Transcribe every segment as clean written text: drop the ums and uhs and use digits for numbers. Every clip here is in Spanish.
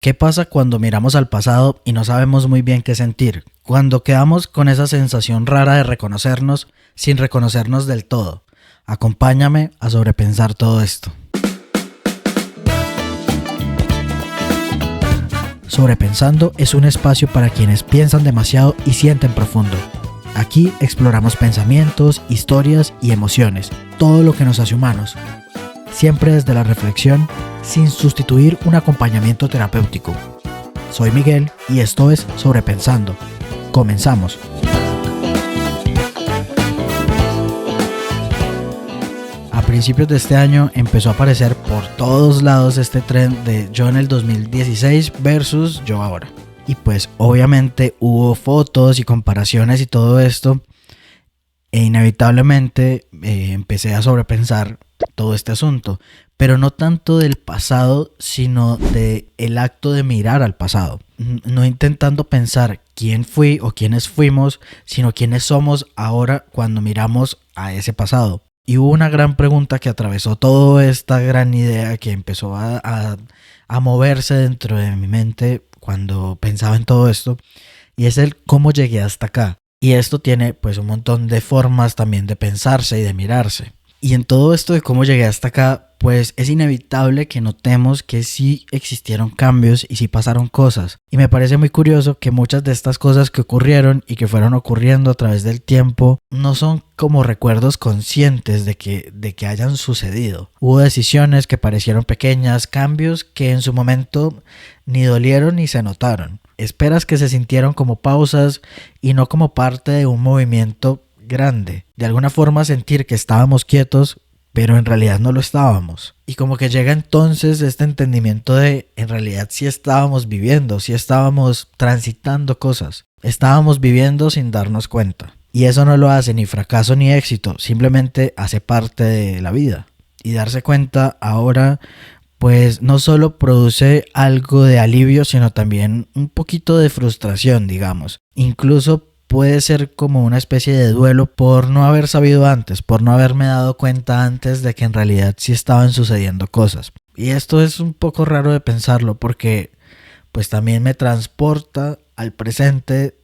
¿Qué pasa cuando miramos al pasado y no sabemos muy bien qué sentir? Cuando quedamos con esa sensación rara de reconocernos sin reconocernos del todo. Acompáñame a sobrepensar todo esto. Sobrepensando es un espacio para quienes piensan demasiado y sienten profundo. Aquí exploramos pensamientos, historias y emociones, todo lo que nos hace humanos. Siempre desde la reflexión, sin sustituir un acompañamiento terapéutico. Soy Miguel y esto es Sobrepensando. Comenzamos. A principios de este año empezó a aparecer por todos lados este trend de yo en el 2016 versus yo ahora. Y pues obviamente hubo fotos y comparaciones y todo esto. E inevitablemente empecé a sobrepensar todo este asunto, pero no tanto del pasado, sino del acto de mirar al pasado. No intentando pensar quién fui o quiénes fuimos, sino quiénes somos ahora cuando miramos a ese pasado. Y hubo una gran pregunta que atravesó toda esta gran idea que empezó a moverse dentro de mi mente cuando pensaba en todo esto, y es el cómo llegué hasta acá. Y esto tiene pues un montón de formas también de pensarse y de mirarse. Y en todo esto de cómo llegué hasta acá, pues es inevitable que notemos que sí existieron cambios y sí pasaron cosas. Y me parece muy curioso que muchas de estas cosas que ocurrieron y que fueron ocurriendo a través del tiempo no son como recuerdos conscientes de que hayan sucedido. Hubo decisiones que parecieron pequeñas, cambios que en su momento ni dolieron ni se notaron. Esperas que se sintieron como pausas y no como parte de un movimiento grande. De alguna forma sentir que estábamos quietos, pero en realidad no lo estábamos. Y como que llega entonces este entendimiento de en realidad sí estábamos viviendo, sí estábamos transitando cosas. Estábamos viviendo sin darnos cuenta. Y eso no lo hace ni fracaso ni éxito, simplemente hace parte de la vida. Y darse cuenta ahora pues no solo produce algo de alivio, sino también un poquito de frustración, digamos. Incluso puede ser como una especie de duelo por no haber sabido antes, por no haberme dado cuenta antes de que en realidad sí estaban sucediendo cosas. Y esto es un poco raro de pensarlo porque pues también me transporta al presente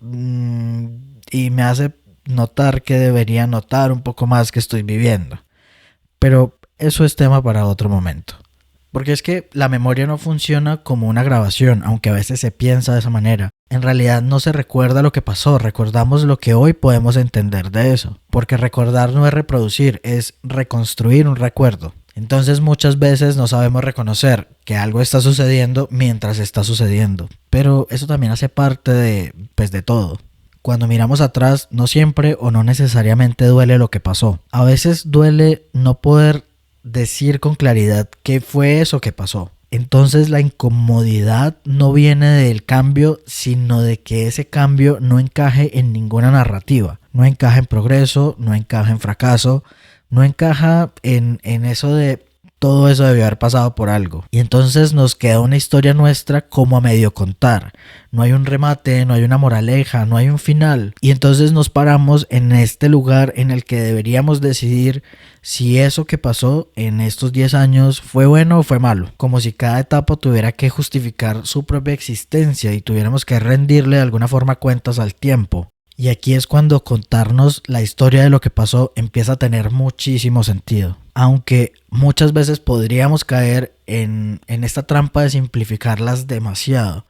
y me hace notar que debería notar un poco más que estoy viviendo. Pero eso es tema para otro momento. Porque es que la memoria no funciona como una grabación, aunque a veces se piensa de esa manera. En realidad no se recuerda lo que pasó, recordamos lo que hoy podemos entender de eso. Porque recordar no es reproducir, es reconstruir un recuerdo. Entonces muchas veces no sabemos reconocer que algo está sucediendo mientras está sucediendo. Pero eso también hace parte de todo. Cuando miramos atrás, no siempre o no necesariamente duele lo que pasó. A veces duele no poder decir con claridad qué fue eso que pasó. Entonces la incomodidad no viene del cambio, sino de que ese cambio no encaje en ninguna narrativa. No encaja en progreso, no encaja en fracaso, no encaja en eso de todo eso debió haber pasado por algo. Y entonces nos queda una historia nuestra como a medio contar. No hay un remate, no hay una moraleja, no hay un final. Y entonces nos paramos en este lugar en el que deberíamos decidir si eso que pasó en estos 10 años fue bueno o fue malo. Como si cada etapa tuviera que justificar su propia existencia y tuviéramos que rendirle de alguna forma cuentas al tiempo. Y aquí es cuando contarnos la historia de lo que pasó empieza a tener muchísimo sentido. Aunque muchas veces podríamos caer en esta trampa de simplificarlas demasiado.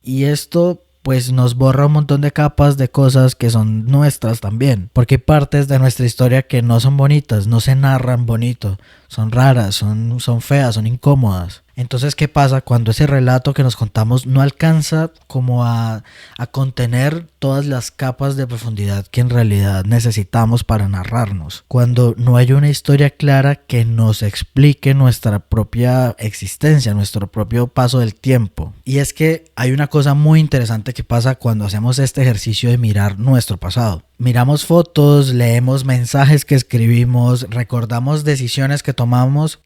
Y esto pues nos borra un montón de capas de cosas que son nuestras también. Porque hay partes de nuestra historia que no son bonitas, no se narran bonito. Son raras, son feas, son incómodas. Entonces, ¿qué pasa cuando ese relato que nos contamos no alcanza como a contener todas las capas de profundidad que en realidad necesitamos para narrarnos? Cuando no hay una historia clara que nos explique nuestra propia existencia, nuestro propio paso del tiempo. Y es que hay una cosa muy interesante que pasa cuando hacemos este ejercicio de mirar nuestro pasado. Miramos fotos, leemos mensajes que escribimos, recordamos decisiones que tomamos.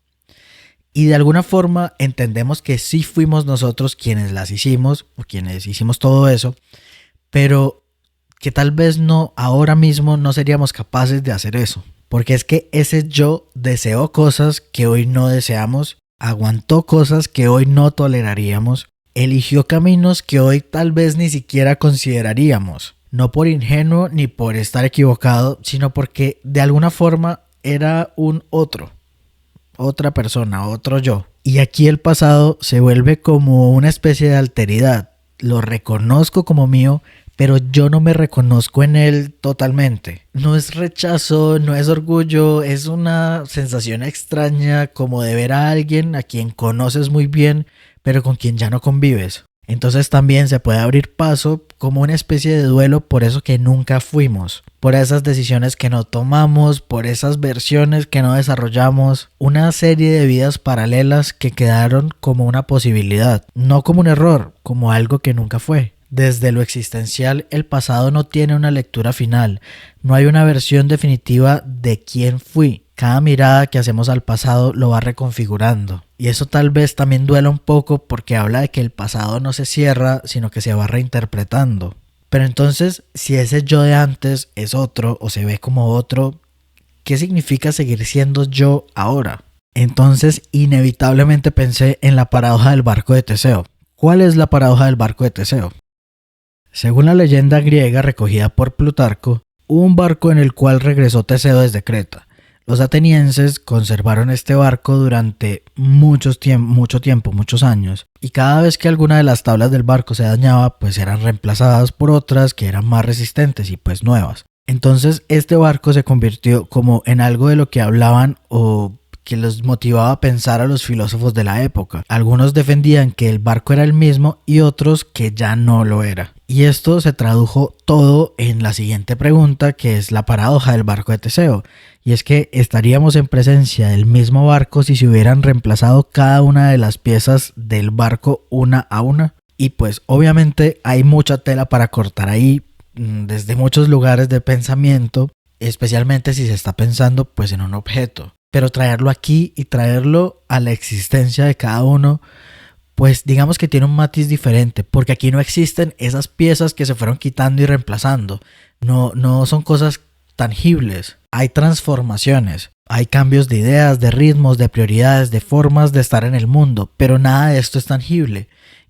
Y de alguna forma entendemos que sí fuimos nosotros quienes las hicimos o quienes hicimos todo eso, pero que tal vez no, ahora mismo no seríamos capaces de hacer eso. Porque es que ese yo deseó cosas que hoy no deseamos aguantó cosas que hoy no toleraríamos, eligió caminos que hoy tal vez ni siquiera consideraríamos, no por ingenuo ni por estar equivocado, sino porque de alguna forma era un otro, otra persona, otro yo. Y aquí el pasado se vuelve como una especie de alteridad. Lo reconozco como mío, pero yo no me reconozco en él totalmente. No es rechazo, no es orgullo, es una sensación extraña como de ver a alguien a quien conoces muy bien, pero con quien ya no convives. Entonces también se puede abrir paso como una especie de duelo por eso que nunca fuimos, por esas decisiones que no tomamos, por esas versiones que no desarrollamos, una serie de vidas paralelas que quedaron como una posibilidad, no como un error, como algo que nunca fue. Desde lo existencial, el pasado no tiene una lectura final, no hay una versión definitiva de quién fui. Cada mirada que hacemos al pasado lo va reconfigurando. Y eso tal vez también duela un poco porque habla de que el pasado no se cierra, sino que se va reinterpretando. Pero entonces, si ese yo de antes es otro o se ve como otro, ¿qué significa seguir siendo yo ahora? Entonces, inevitablemente pensé en la paradoja del barco de Teseo. ¿Cuál es la paradoja del barco de Teseo? Según la leyenda griega recogida por Plutarco, hubo un barco en el cual regresó Teseo desde Creta. Los atenienses conservaron este barco durante mucho tiempo, muchos años, y cada vez que alguna de las tablas del barco se dañaba, pues eran reemplazadas por otras que eran más resistentes y pues nuevas. Entonces este barco se convirtió como en algo de lo que hablaban o que los motivaba a pensar a los filósofos de la época. Algunos defendían que el barco era el mismo y otros que ya no lo era. Y esto se tradujo todo en la siguiente pregunta, que es la paradoja del barco de Teseo. Y es que estaríamos en presencia del mismo barco si se hubieran reemplazado cada una de las piezas del barco una a una. Y pues obviamente hay mucha tela para cortar ahí desde muchos lugares de pensamiento, especialmente si se está pensando pues en un objeto. Pero traerlo aquí y traerlo a la existencia de cada uno, pues digamos que tiene un matiz diferente, porque aquí no existen esas piezas que se fueron quitando y reemplazando. No son cosas tangibles. Hay transformaciones, hay cambios de ideas, de ritmos, de prioridades, de formas de estar en el mundo, pero nada de esto es tangible.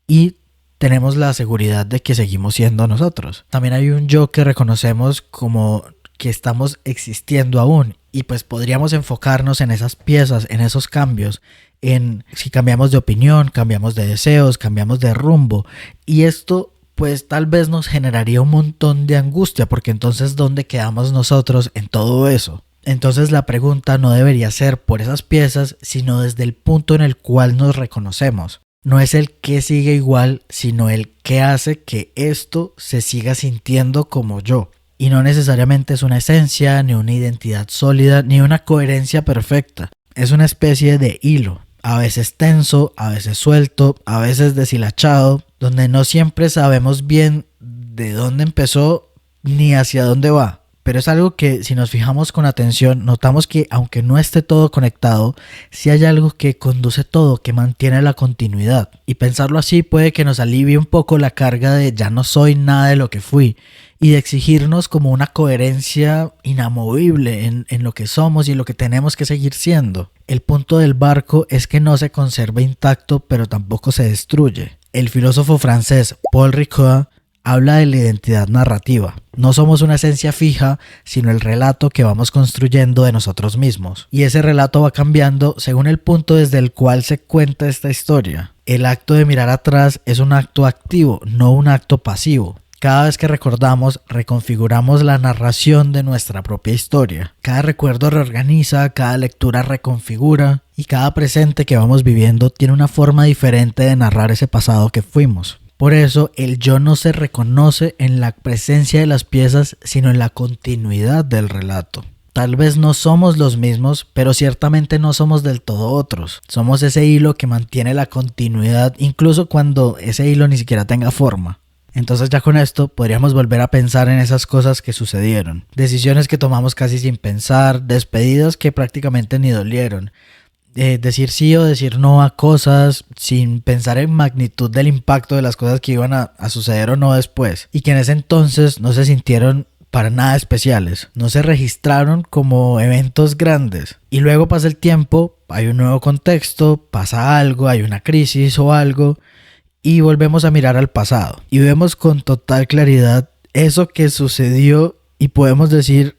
Y tenemos la seguridad de que seguimos siendo nosotros. También hay un yo que reconocemos como que estamos existiendo aún, y pues podríamos enfocarnos en esas piezas, en esos cambios, en si cambiamos de opinión, cambiamos de deseos, cambiamos de rumbo, y esto pues tal vez nos generaría un montón de angustia, porque entonces ¿dónde quedamos nosotros en todo eso? Entonces la pregunta no debería ser por esas piezas, sino desde el punto en el cual nos reconocemos. No es el qué sigue igual, sino el qué hace que esto se siga sintiendo como yo. Y no necesariamente es una esencia, ni una identidad sólida, ni una coherencia perfecta. Es una especie de hilo, a veces tenso, a veces suelto, a veces deshilachado, donde no siempre sabemos bien de dónde empezó ni hacia dónde va. Pero es algo que si nos fijamos con atención, notamos que aunque no esté todo conectado, sí hay algo que conduce todo, que mantiene la continuidad. Y pensarlo así puede que nos alivie un poco la carga de ya no soy nada de lo que fui, y de exigirnos como una coherencia inamovible en lo que somos y en lo que tenemos que seguir siendo. El punto del barco es que no se conserva intacto, pero tampoco se destruye. El filósofo francés Paul Ricoeur habla de la identidad narrativa. No somos una esencia fija, sino el relato que vamos construyendo de nosotros mismos. Y ese relato va cambiando según el punto desde el cual se cuenta esta historia. El acto de mirar atrás es un acto activo, no un acto pasivo. Cada vez que recordamos, reconfiguramos la narración de nuestra propia historia. Cada recuerdo reorganiza, cada lectura reconfigura y cada presente que vamos viviendo tiene una forma diferente de narrar ese pasado que fuimos. Por eso, el yo no se reconoce en la presencia de las piezas, sino en la continuidad del relato. Tal vez no somos los mismos, pero ciertamente no somos del todo otros. Somos ese hilo que mantiene la continuidad, incluso cuando ese hilo ni siquiera tenga forma. Entonces ya con esto podríamos volver a pensar en esas cosas que sucedieron. Decisiones que tomamos casi sin pensar, despedidas que prácticamente ni dolieron. Decir sí o decir no a cosas sin pensar en magnitud del impacto de las cosas que iban a suceder o no después. Y que en ese entonces no se sintieron para nada especiales, no se registraron como eventos grandes. Y luego pasa el tiempo, hay un nuevo contexto, pasa algo, hay una crisis o algo, y volvemos a mirar al pasado. Y vemos con total claridad eso que sucedió y podemos decir,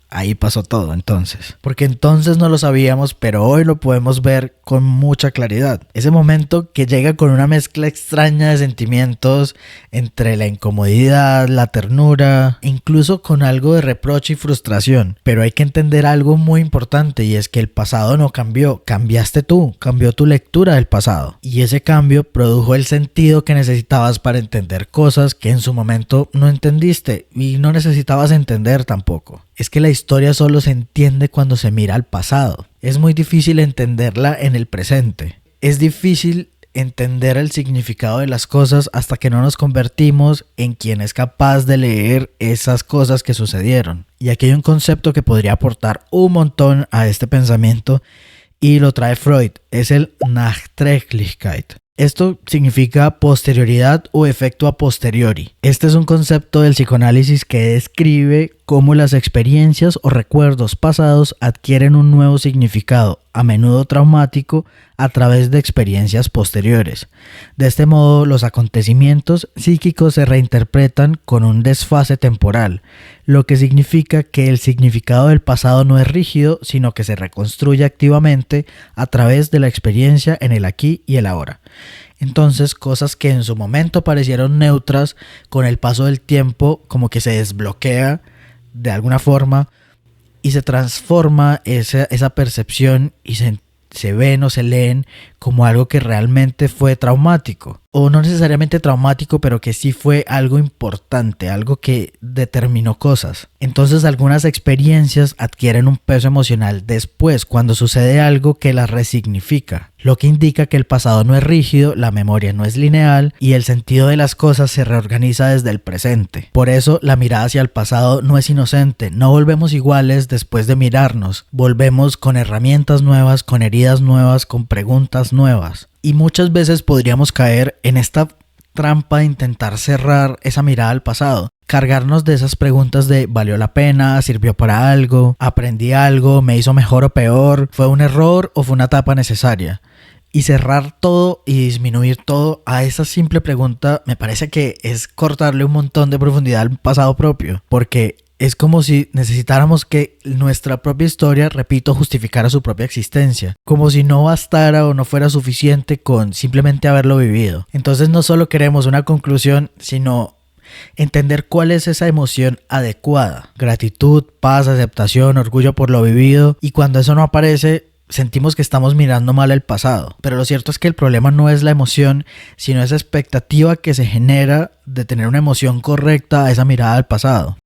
ahí pasó todo entonces. Porque entonces no lo sabíamos, pero hoy lo podemos ver con mucha claridad. Ese momento que llega con una mezcla extraña de sentimientos entre la incomodidad, la ternura, incluso con algo de reproche y frustración. Pero hay que entender algo muy importante, y es que el pasado no cambió, cambiaste tú, cambió tu lectura del pasado. Y ese cambio produjo el sentido que necesitabas para entender cosas que en su momento no entendiste y no necesitabas entender tampoco. Es que la historia solo se entiende cuando se mira al pasado. Es muy difícil entenderla en el presente. Es difícil entender el significado de las cosas hasta que no nos convertimos en quien es capaz de leer esas cosas que sucedieron. Y aquí hay un concepto que podría aportar un montón a este pensamiento y lo trae Freud. Es el Nachträglichkeit. Esto significa posterioridad o efecto a posteriori. Este es un concepto del psicoanálisis que describe cómo las experiencias o recuerdos pasados adquieren un nuevo significado, a menudo traumático, a través de experiencias posteriores. De este modo, los acontecimientos psíquicos se reinterpretan con un desfase temporal, lo que significa que el significado del pasado no es rígido, sino que se reconstruye activamente a través de la experiencia en el aquí y el ahora. Entonces, cosas que en su momento parecieron neutras, con el paso del tiempo como que se desbloquea de alguna forma y se transforma esa percepción y se ven o se leen como algo que realmente fue traumático, o no necesariamente traumático, pero que sí fue algo importante, algo que determinó cosas. Entonces algunas experiencias adquieren un peso emocional después, cuando sucede algo que las resignifica, lo que indica que el pasado no es rígido, la memoria no es lineal y el sentido de las cosas se reorganiza desde el presente. Por eso la mirada hacia el pasado no es inocente, no volvemos iguales después de mirarnos, volvemos con herramientas nuevas, con heridas nuevas, con preguntas nuevas. Y muchas veces podríamos caer en esta trampa de intentar cerrar esa mirada al pasado, cargarnos de esas preguntas de ¿valió la pena? ¿Sirvió para algo? ¿Aprendí algo? ¿Me hizo mejor o peor? ¿Fue un error o fue una etapa necesaria? Y cerrar todo y disminuir todo a esa simple pregunta me parece que es cortarle un montón de profundidad al pasado propio, porque es como si necesitáramos que nuestra propia historia, repito, justificara su propia existencia. Como si no bastara o no fuera suficiente con simplemente haberlo vivido. Entonces no solo queremos una conclusión, sino entender cuál es esa emoción adecuada. Gratitud, paz, aceptación, orgullo por lo vivido. Y cuando eso no aparece, sentimos que estamos mirando mal el pasado. Pero lo cierto es que el problema no es la emoción, sino esa expectativa que se genera de tener una emoción correcta a esa mirada al pasado.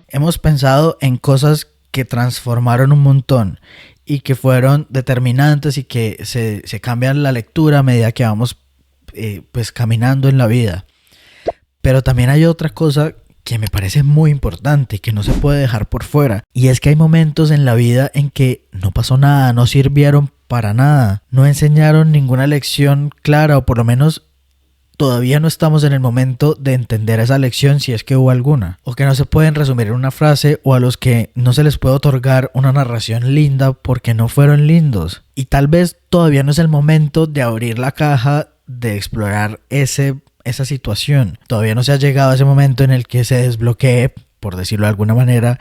Hemos pensado en cosas que transformaron un montón y que fueron determinantes y que se cambian la lectura a medida que vamos pues caminando en la vida. Pero también hay otra cosa que me parece muy importante y que no se puede dejar por fuera. Y es que hay momentos en la vida en que no pasó nada, no sirvieron para nada, no enseñaron ninguna lección clara, o por lo menos todavía no estamos en el momento de entender esa lección, si es que hubo alguna, o que no se pueden resumir en una frase, o a los que no se les puede otorgar una narración linda porque no fueron lindos. Y tal vez todavía no es el momento de abrir la caja, de explorar esa situación. Todavía no se ha llegado a ese momento en el que se desbloquee, por decirlo de alguna manera,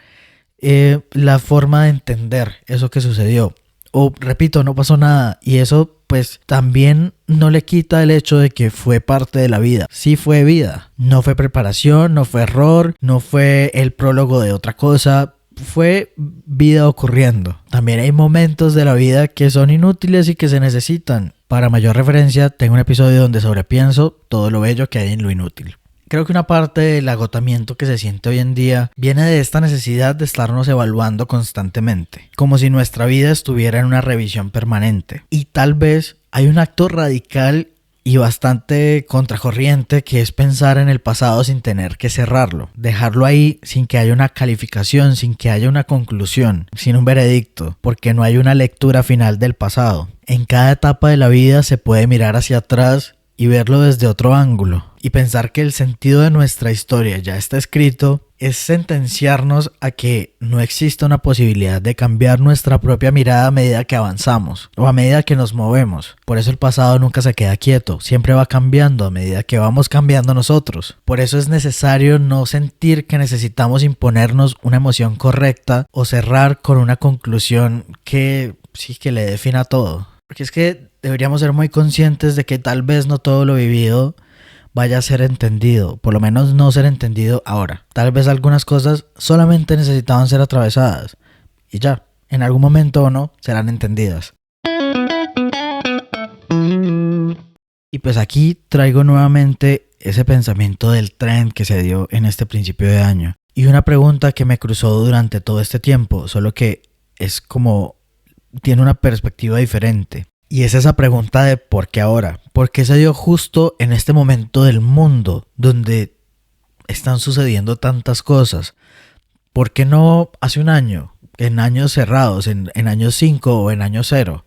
la forma de entender eso que sucedió. O repito, no pasó nada, y eso pues también no le quita el hecho de que fue parte de la vida. Sí fue vida, no fue preparación, no fue error, no fue el prólogo de otra cosa, fue vida ocurriendo. También hay momentos de la vida que son inútiles y que se necesitan. Para mayor referencia, tengo un episodio donde sobrepienso todo lo bello que hay en lo inútil. Creo que una parte del agotamiento que se siente hoy en día viene de esta necesidad de estarnos evaluando constantemente, como si nuestra vida estuviera en una revisión permanente. Y tal vez hay un acto radical y bastante contracorriente que es pensar en el pasado sin tener que cerrarlo, dejarlo ahí sin que haya una calificación, sin que haya una conclusión, sin un veredicto, porque no hay una lectura final del pasado. En cada etapa de la vida se puede mirar hacia atrás y verlo desde otro ángulo y pensar que el sentido de nuestra historia ya está escrito es sentenciarnos a que no existe una posibilidad de cambiar nuestra propia mirada a medida que avanzamos o a medida que nos movemos. Por eso el pasado nunca se queda quieto, siempre va cambiando a medida que vamos cambiando nosotros. Por eso es necesario no sentir que necesitamos imponernos una emoción correcta o cerrar con una conclusión que sí que le defina todo. Porque es que deberíamos ser muy conscientes de que tal vez no todo lo vivido vaya a ser entendido, por lo menos no ser entendido ahora. Tal vez algunas cosas solamente necesitaban ser atravesadas y ya, en algún momento o no, serán entendidas. Y pues aquí traigo nuevamente ese pensamiento del trend que se dio en este principio de año. Y una pregunta que me cruzó durante todo este tiempo, solo que es como tiene una perspectiva diferente. Y es esa pregunta de ¿por qué ahora? ¿Por qué se dio justo en este momento del mundo donde están sucediendo tantas cosas? ¿Por qué no hace un año? En años cerrados, en años 5 o en año 0.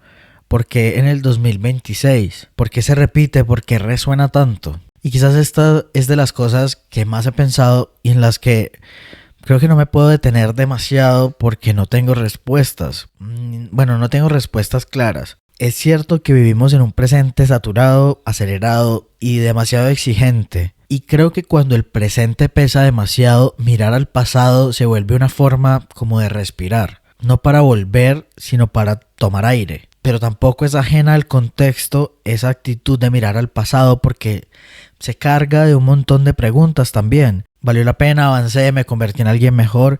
¿Por qué en el 2026? ¿Por qué se repite? ¿Por qué resuena tanto? Y quizás esta es de las cosas que más he pensado y en las que creo que no me puedo detener demasiado porque no tengo respuestas. Bueno, no tengo respuestas claras. Es cierto que vivimos en un presente saturado, acelerado y demasiado exigente. Y creo que cuando el presente pesa demasiado, mirar al pasado se vuelve una forma como de respirar. No para volver, sino para tomar aire. Pero tampoco es ajena al contexto esa actitud de mirar al pasado porque se carga de un montón de preguntas también. ¿Valió la pena? ¿Avancé? ¿Me convertí en alguien mejor?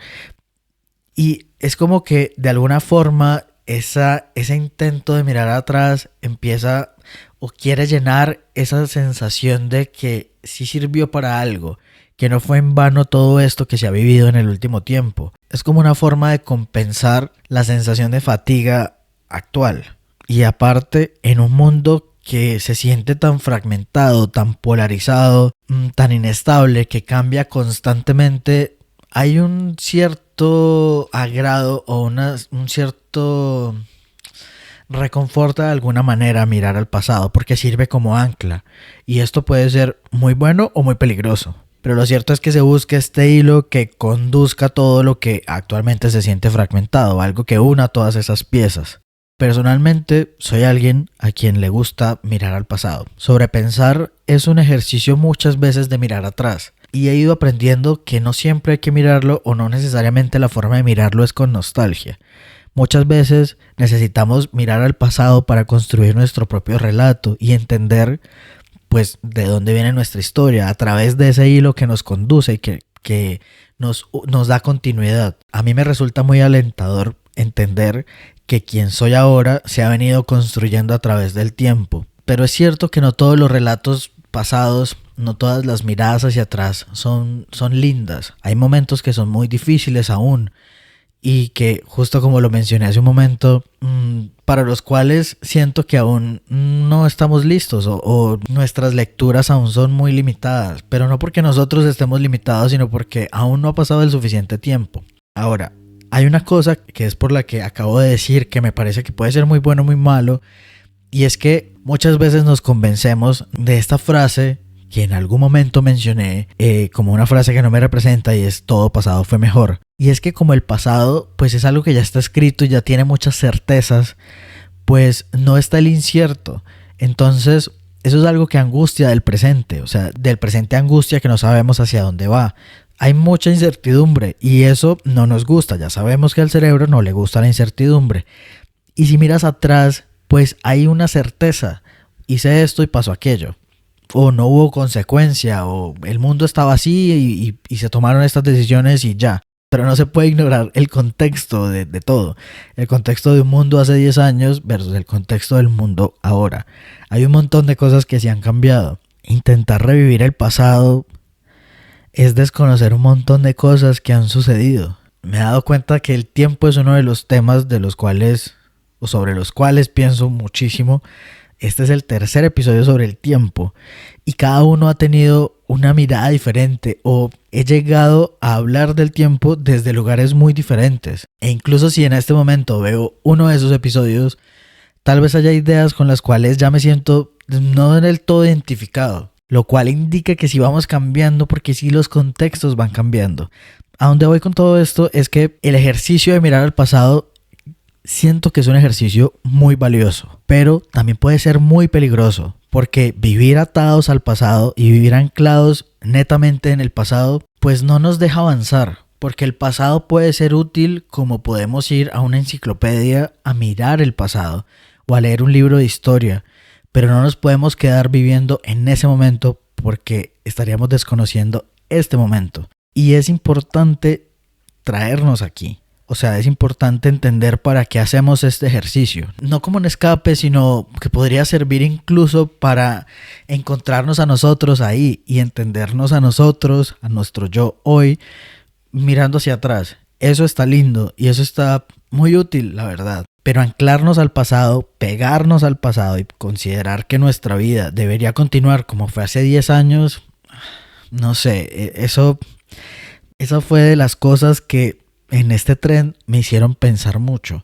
Y es como que de alguna forma ese intento de mirar atrás empieza o quiere llenar esa sensación de que sí sirvió para algo, que no fue en vano todo esto que se ha vivido en el último tiempo. Es como una forma de compensar la sensación de fatiga actual. Y aparte, en un mundo que se siente tan fragmentado, tan polarizado, tan inestable, que cambia constantemente, hay un cierto agrado o un cierto reconforta de alguna manera mirar al pasado porque sirve como ancla y esto puede ser muy bueno o muy peligroso, pero lo cierto es que se busca este hilo que conduzca todo lo que actualmente se siente fragmentado, algo que una todas esas piezas. Personalmente soy alguien a quien le gusta mirar al pasado. Sobrepensar es un ejercicio muchas veces de mirar atrás. Y he ido aprendiendo que no siempre hay que mirarlo o no necesariamente la forma de mirarlo es con nostalgia. Muchas veces necesitamos mirar al pasado para construir nuestro propio relato y entender pues de dónde viene nuestra historia a través de ese hilo que nos conduce y que nos da continuidad. A mí me resulta muy alentador entender que quien soy ahora se ha venido construyendo a través del tiempo. Pero es cierto que no todos los relatos pasados, no todas las miradas hacia atrás son lindas. Hay momentos que son muy difíciles aún y que, justo como lo mencioné hace un momento, para los cuales siento que aún no estamos listos o nuestras lecturas aún son muy limitadas. Pero no porque nosotros estemos limitados, sino porque aún no ha pasado el suficiente tiempo. Ahora, hay una cosa que es por la que acabo de decir que me parece que puede ser muy bueno o muy malo, y es que muchas veces nos convencemos de esta frase que en algún momento mencioné como una frase que no me representa y es todo pasado fue mejor. Y es que como el pasado pues es algo que ya está escrito y ya tiene muchas certezas, pues no está el incierto. Entonces eso es algo que angustia del presente, o sea, del presente angustia que no sabemos hacia dónde va. Hay mucha incertidumbre y eso no nos gusta. Ya sabemos que al cerebro no le gusta la incertidumbre. Y si miras atrás, pues hay una certeza. Hice esto y pasó aquello. O no hubo consecuencia, o el mundo estaba así y se tomaron estas decisiones y ya. Pero no se puede ignorar el contexto de todo. El contexto de un mundo hace 10 años versus el contexto del mundo ahora. Hay un montón de cosas que se han cambiado. Intentar revivir el pasado es desconocer un montón de cosas que han sucedido. Me he dado cuenta que el tiempo es uno de los temas de los cuales, o sobre los cuales pienso muchísimo. Este es el tercer episodio sobre el tiempo y cada uno ha tenido una mirada diferente o he llegado a hablar del tiempo desde lugares muy diferentes. E incluso si en este momento veo uno de esos episodios, tal vez haya ideas con las cuales ya me siento no del todo identificado, lo cual indica que sí vamos cambiando porque sí los contextos van cambiando. A donde voy con todo esto es que el ejercicio de mirar al pasado siento que es un ejercicio muy valioso, pero también puede ser muy peligroso, porque vivir atados al pasado y vivir anclados netamente en el pasado, pues no nos deja avanzar, porque el pasado puede ser útil como podemos ir a una enciclopedia a mirar el pasado o a leer un libro de historia, pero no nos podemos quedar viviendo en ese momento porque estaríamos desconociendo este momento. Y es importante traernos aquí. O sea, es importante entender para qué hacemos este ejercicio. No como un escape, sino que podría servir incluso para encontrarnos a nosotros ahí y entendernos a nosotros, a nuestro yo hoy, mirando hacia atrás. Eso está lindo y eso está muy útil, la verdad. Pero anclarnos al pasado, pegarnos al pasado y considerar que nuestra vida debería continuar como fue hace 10 años, no sé, eso fue de las cosas que en este tren me hicieron pensar mucho,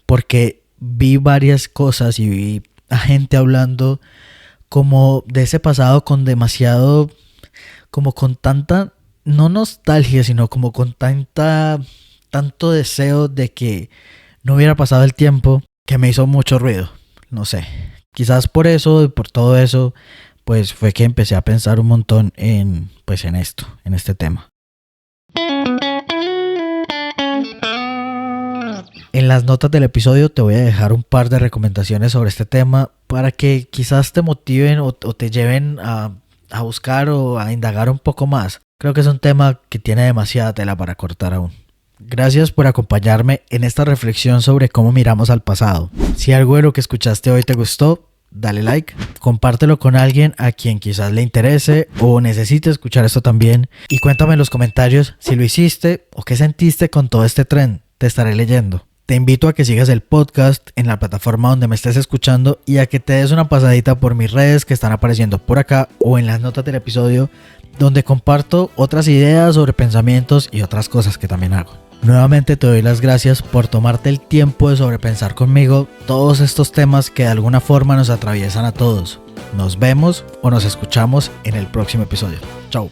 porque vi varias cosas y vi a gente hablando como de ese pasado con demasiado, como con tanta, no nostalgia, sino como con tanto deseo de que no hubiera pasado el tiempo, que me hizo mucho ruido. No sé, quizás por eso y por todo eso, pues fue que empecé a pensar un montón en esto, en este tema. En las notas del episodio te voy a dejar un par de recomendaciones sobre este tema para que quizás te motiven o te lleven a buscar o a indagar un poco más. Creo que es un tema que tiene demasiada tela para cortar aún. Gracias por acompañarme en esta reflexión sobre cómo miramos al pasado. Si algo de lo que escuchaste hoy te gustó, dale like, compártelo con alguien a quien quizás le interese o necesite escuchar esto también y cuéntame en los comentarios si lo hiciste o qué sentiste con todo este tren. Te estaré leyendo. Te invito a que sigas el podcast en la plataforma donde me estés escuchando y a que te des una pasadita por mis redes que están apareciendo por acá o en las notas del episodio, donde comparto otras ideas sobre pensamientos y otras cosas que también hago. Nuevamente te doy las gracias por tomarte el tiempo de sobrepensar conmigo todos estos temas que de alguna forma nos atraviesan a todos. Nos vemos o nos escuchamos en el próximo episodio. Chao.